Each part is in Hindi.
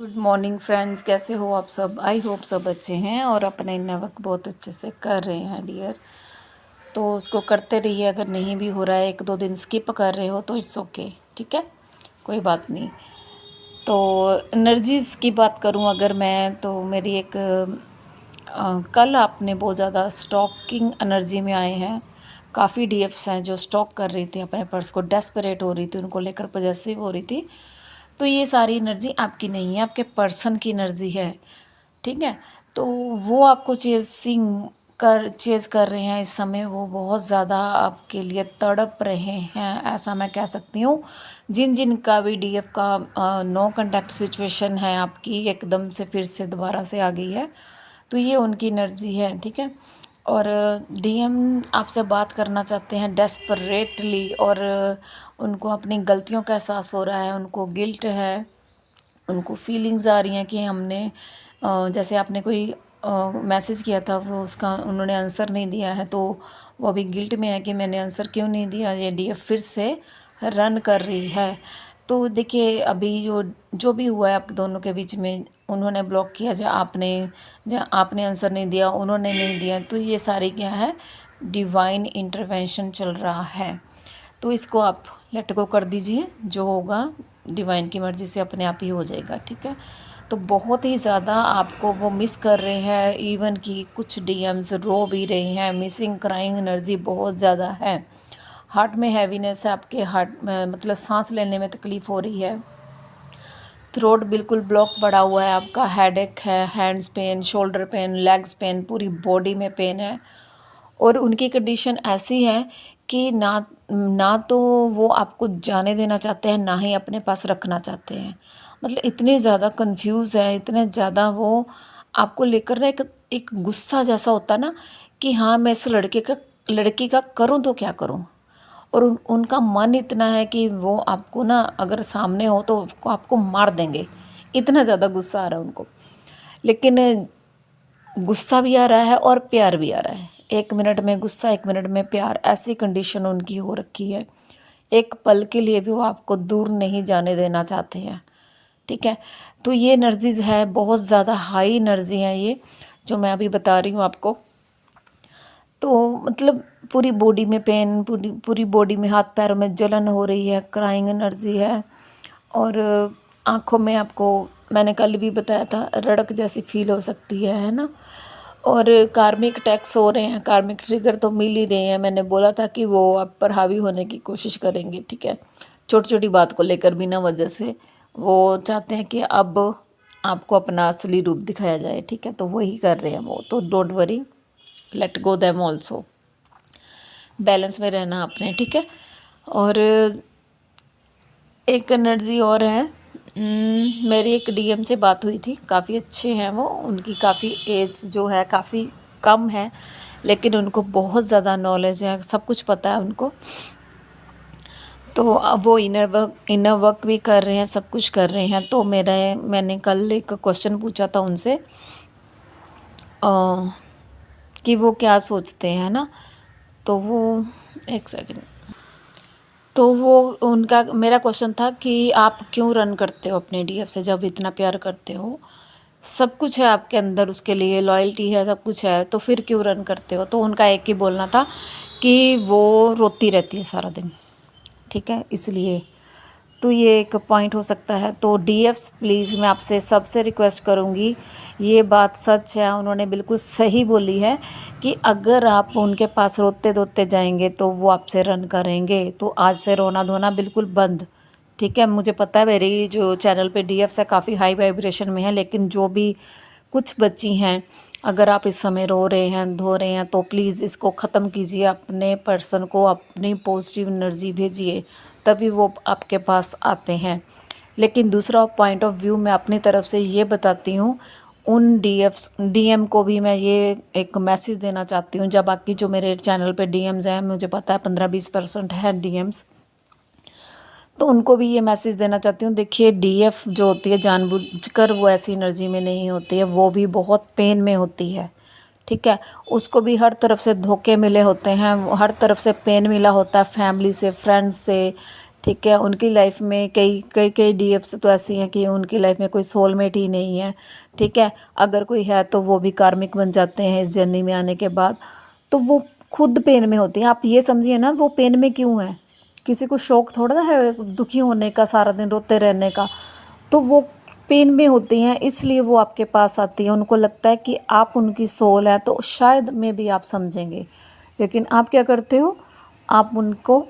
गुड मॉर्निंग फ्रेंड्स, कैसे हो आप सब। आई होप सब अच्छे हैं और अपने वर्क बहुत अच्छे से कर रहे हैं डियर। तो उसको करते रहिए, अगर नहीं भी हो रहा है 1-2 दिन स्किप कर रहे हो तो इट्स ओके, ठीक है, कोई बात नहीं। तो एनर्जीज़ की बात करूं अगर मैं, तो मेरी एक कल आपने बहुत ज़्यादा स्टॉकिंग एनर्जी में आए हैं। काफ़ी डीएफ्स हैं जो स्टॉक कर रही थी अपने पर्स को, डेस्परेट हो रही थी, उनको लेकर पॉजेसिव हो रही थी। तो ये सारी एनर्जी आपकी नहीं है, आपके पर्सन की एनर्जी है, ठीक है। तो वो आपको चेज़ कर रहे हैं इस समय। वो बहुत ज़्यादा आपके लिए तड़प रहे हैं, ऐसा मैं कह सकती हूँ। जिन जिन का भी डीएफ का नो कांटेक्ट सिचुएशन है आपकी एकदम से फिर से दोबारा से आ गई है, तो ये उनकी एनर्जी है, ठीक है। और डीएम आपसे बात करना चाहते हैं डेस्परेटली, और उनको अपनी गलतियों का एहसास हो रहा है, उनको गिल्ट है, उनको फीलिंग्स आ रही हैं कि हमने जैसे आपने कोई मैसेज किया था, वो उसका उन्होंने आंसर नहीं दिया है, तो वो अभी गिल्ट में है कि मैंने आंसर क्यों नहीं दिया। ये डीएफ फिर से रन कर रही है। तो देखिए अभी जो जो भी हुआ है आप दोनों के बीच में, उन्होंने ब्लॉक किया, जहाँ आपने आंसर नहीं दिया, उन्होंने नहीं दिया, तो ये सारी क्या है, डिवाइन इंटरवेंशन चल रहा है। तो इसको आप लेट गो कर दीजिए, जो होगा डिवाइन की मर्ज़ी से अपने आप ही हो जाएगा, ठीक है। तो बहुत ही ज़्यादा आपको वो मिस कर रहे हैं, इवन कि कुछ डीएम्स रो भी रहे हैं, मिसिंग क्राइंग एनर्जी बहुत ज़्यादा है। हार्ट में हैवीनेस है, आपके हार्ट में मतलब सांस लेने में तकलीफ़ हो रही है, थ्रोट बिल्कुल ब्लॉक पड़ा हुआ है आपका, हेडेक है, hands pain, shoulder pain, legs pain, पूरी बॉडी में पेन है। और उनकी कंडीशन ऐसी है कि ना ना तो वो आपको जाने देना चाहते हैं, ना ही अपने पास रखना चाहते हैं। मतलब इतने ज़्यादा कंफ्यूज है, इतने ज़्यादा वो आपको लेकर ना एक गुस्सा जैसा होता ना कि हाँ मैं इस लड़की का करूँ तो क्या करूँ। और उनका मन इतना है कि वो आपको ना अगर सामने हो तो आपको मार देंगे, इतना ज़्यादा गुस्सा आ रहा है उनको। लेकिन गुस्सा भी आ रहा है और प्यार भी आ रहा है, 1 मिनट में गुस्सा, 1 मिनट में प्यार, ऐसी कंडीशन उनकी हो रखी है। एक पल के लिए भी वो आपको दूर नहीं जाने देना चाहते हैं, ठीक है। तो ये एनर्जीज है, बहुत ज़्यादा हाई एनर्जी है ये जो मैं अभी बता रही हूँ आपको। तो मतलब पूरी बॉडी में पेन, पूरी बॉडी में, हाथ पैरों में जलन हो रही है, क्राइंग एनर्जी है। और आँखों में आपको मैंने कल भी बताया था, रड़क जैसी फील हो सकती है ना। और कार्मिक टैक्स हो रहे हैं, कार्मिक ट्रिगर तो मिल ही रहे हैं। मैंने बोला था कि वो आप पर हावी होने की कोशिश करेंगे, ठीक है। छोटी छोटी बात को लेकर बिना वजह से वो चाहते हैं कि अब आपको अपना असली रूप दिखाया जाए, ठीक है। तो वही कर रहे हैं वो, तो don't worry, let go them also. Balance में रहना आपने, ठीक है। और एक एनर्जी और है, मेरी एक डीएम से बात हुई थी, काफ़ी अच्छे हैं वो, उनकी काफ़ी एज जो है काफ़ी कम है, लेकिन उनको बहुत ज़्यादा नॉलेज है, सब कुछ पता है उनको। तो अब वो इनर वर्क भी कर रहे हैं, सब कुछ कर रहे हैं। तो मैंने कल एक क्वेश्चन पूछा था उनसे कि वो क्या सोचते हैं ना, तो वो एक सेकंड, तो वो उनका मेरा क्वेश्चन था कि आप क्यों रन करते हो अपने डीएफ से, जब इतना प्यार करते हो, सब कुछ है आपके अंदर, उसके लिए लॉयल्टी है, सब कुछ है, तो फिर क्यों रन करते हो। तो उनका एक ही बोलना था कि वो रोती रहती है सारा दिन, ठीक है, इसलिए। तो ये एक पॉइंट हो सकता है। तो डीएफ्स प्लीज़, मैं आपसे सबसे रिक्वेस्ट करूँगी, ये बात सच है, उन्होंने बिल्कुल सही बोली है कि अगर आप उनके पास रोते धोते जाएंगे तो वो आपसे रन करेंगे। तो आज से रोना धोना बिल्कुल बंद, ठीक है। मुझे पता है मेरी जो चैनल पे डीएफ्स है काफ़ी हाई वाइब्रेशन में है, लेकिन जो भी कुछ बच्ची हैं, अगर आप इस समय रो रहे हैं, धो रहे हैं, तो प्लीज़ इसको ख़त्म कीजिए, अपने पर्सन को अपनी पॉजिटिव एनर्जी भेजिए, तभी वो आपके पास आते हैं। लेकिन दूसरा पॉइंट ऑफ व्यू मैं अपनी तरफ से ये बताती हूँ, उन डीएम को भी मैं ये एक मैसेज देना चाहती हूँ, जब बाकी जो मेरे चैनल पे डीएम्स हैं, मुझे पता है 15-20% है डीएम्स, तो उनको भी ये मैसेज देना चाहती हूँ। देखिए डीएफ जो होती है जानबूझकर वो ऐसी एनर्जी में नहीं होती है, वो भी बहुत पेन में होती है, ठीक है। उसको भी हर तरफ से धोखे मिले होते हैं, हर तरफ से पेन मिला होता है, फैमिली से, फ्रेंड्स से, ठीक है। उनकी लाइफ में कई कई कई डीएफ्स तो ऐसी हैं कि उनकी लाइफ में कोई सोलमेट ही नहीं है, ठीक है। अगर कोई है तो वो भी कार्मिक बन जाते हैं इस जर्नी में आने के बाद। तो वो खुद पेन में होती हैं। आप ये समझिए ना, वो पेन में क्यों है, किसी को शौक थोड़ा ना है दुखी होने का, सारा दिन रोते रहने का। तो वो पेन में होती हैं, इसलिए वो आपके पास आती हैं। उनको लगता है कि आप उनकी सोल है, तो शायद में भी आप समझेंगे। लेकिन आप क्या करते हो, आप उनको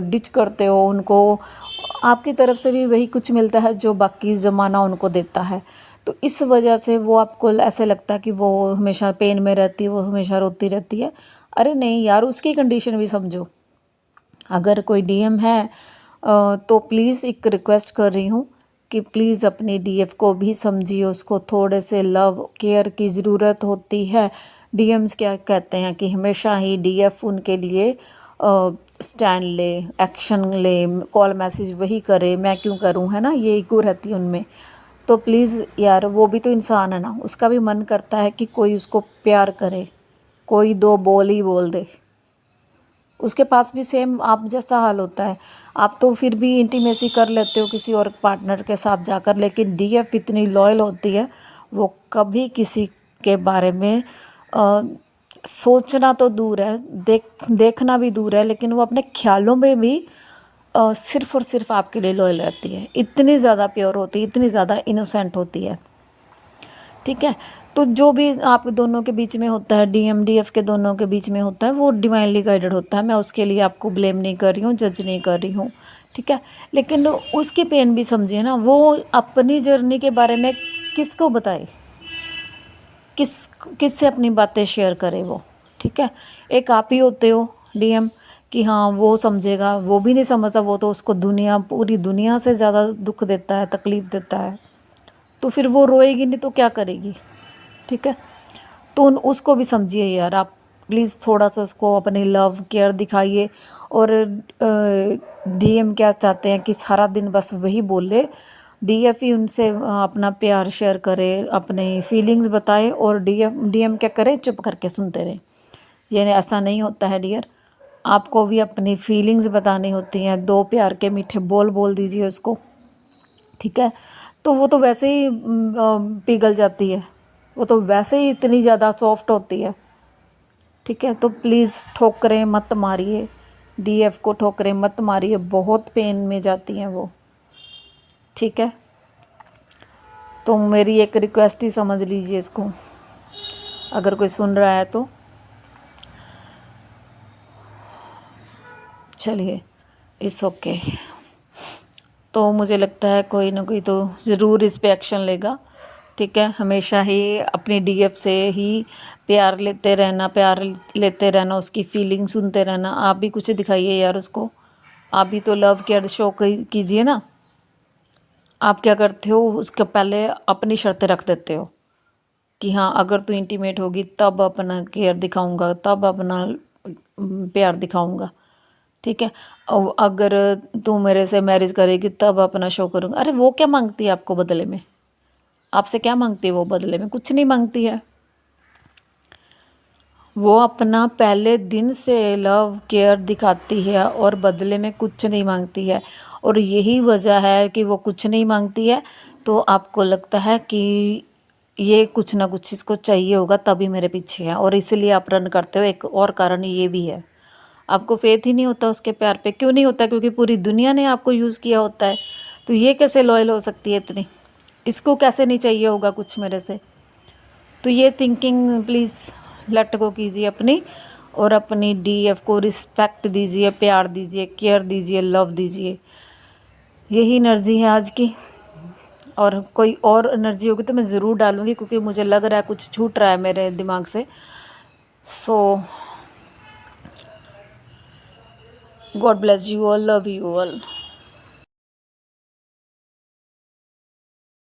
डिच करते हो। उनको आपकी तरफ से भी वही कुछ मिलता है जो बाकी ज़माना उनको देता है। तो इस वजह से वो आपको ऐसे लगता है कि वो हमेशा पेन में रहती है, वो हमेशा रोती रहती है। अरे नहीं यार, उसकी कंडीशन भी समझो। अगर कोई डीएम है तो प्लीज़ एक रिक्वेस्ट कर रही हूँ कि प्लीज़ अपनी डीएफ को भी समझिए, उसको थोड़े से लव केयर की ज़रूरत होती है। डीएम्स क्या कहते हैं कि हमेशा ही डीएफ उनके लिए स्टैंड ले, एक्शन ले, कॉल मैसेज वही करे, मैं क्यों करूं, है ना, ये ईगो रहती है उनमें। तो प्लीज़ यार, वो भी तो इंसान है ना, उसका भी मन करता है कि कोई उसको प्यार करे, कोई दो बोल ही बोल दे। उसके पास भी सेम आप जैसा हाल होता है। आप तो फिर भी इंटीमेसी कर लेते हो किसी और पार्टनर के साथ जाकर, लेकिन डीएफ इतनी लॉयल होती है, वो कभी किसी के बारे में सोचना तो दूर है, देखना भी दूर है, लेकिन वो अपने ख्यालों में भी सिर्फ़ और सिर्फ आपके लिए लॉयल रहती है। इतनी ज़्यादा प्योर होती है, इतनी ज़्यादा इनोसेंट होती है, ठीक है। तो जो भी आप दोनों के बीच में होता है, डीएम डीएफ के दोनों के बीच में होता है, वो डिवाइनली गाइडेड होता है। मैं उसके लिए आपको ब्लेम नहीं कर रही हूँ, जज नहीं कर रही हूँ, ठीक है। लेकिन उसकी पेन भी समझिए ना। वो अपनी जर्नी के बारे में किसको बताए, किससे अपनी बातें शेयर करे वो, ठीक है। एक आप ही होते हो डीएम कि हाँ वो समझेगा, वो भी नहीं समझता। वो तो उसको पूरी दुनिया से ज़्यादा दुख देता है, तकलीफ़ देता है। तो फिर वो रोएगी नहीं तो क्या करेगी, ठीक है। तो उसको भी समझिए यार आप, प्लीज़ थोड़ा सा उसको अपनी लव केयर दिखाइए। और डीएम क्या चाहते हैं कि सारा दिन बस वही बोले, डीएफ ही उनसे अपना प्यार शेयर करे, अपनी फीलिंग्स बताए, और डीएम क्या करे, चुप करके सुनते रहे। ये ऐसा नहीं होता है डियर, आपको भी अपनी फीलिंग्स बतानी होती हैं। दो प्यार के मीठे बोल बोल दीजिए उसको, ठीक है। तो वो तो वैसे ही पिघल जाती है, वो तो वैसे ही इतनी ज़्यादा सॉफ्ट होती है, ठीक है। तो प्लीज़ ठोकरें मत मारिए, डीएफ को ठोकरें मत मारिए, बहुत पेन में जाती हैं वो, ठीक है। तो मेरी एक रिक्वेस्ट ही समझ लीजिए इसको, अगर कोई सुन रहा है तो। चलिए, इट्स ओके। तो मुझे लगता है कोई ना कोई तो ज़रूर इस पे एक्शन लेगा, ठीक है। हमेशा ही अपनी डीएफ से ही प्यार लेते रहना, प्यार लेते रहना, उसकी फीलिंग सुनते रहना। आप भी कुछ दिखाइए यार उसको, आप भी तो लव केयर शो कीजिए ना। आप क्या करते हो, उसके पहले अपनी शर्तें रख देते हो कि हाँ अगर तू इंटीमेट होगी तब अपना केयर दिखाऊंगा, तब अपना प्यार दिखाऊंगा, ठीक है। और अगर तू मेरे से मैरिज करेगी तब अपना शो करूँगा। अरे वो क्या मांगती है आपको बदले में, आपसे क्या मांगती है वो बदले में, कुछ नहीं मांगती है। वो अपना पहले दिन से लव केयर दिखाती है और बदले में कुछ नहीं मांगती है। और यही वजह है कि वो कुछ नहीं मांगती है, तो आपको लगता है कि ये कुछ ना कुछ इसको चाहिए होगा तभी मेरे पीछे है, और इसीलिए आप रन करते हो। एक और कारण ये भी है, आपको फेथ ही नहीं होता उसके प्यार पे। क्यों नहीं होता, क्योंकि पूरी दुनिया ने आपको यूज़ किया होता है। तो ये कैसे लॉयल हो सकती है इतनी, इसको कैसे नहीं चाहिए होगा कुछ मेरे से। तो ये थिंकिंग प्लीज़ लेट गो कीजिए अपनी, और अपनी डीएफ को रिस्पेक्ट दीजिए, प्यार दीजिए, केयर दीजिए, लव दीजिए। यही एनर्जी है आज की। और कोई और एनर्जी होगी तो मैं ज़रूर डालूँगी, क्योंकि मुझे लग रहा है कुछ छूट रहा है मेरे दिमाग से। So God bless you all, love you all.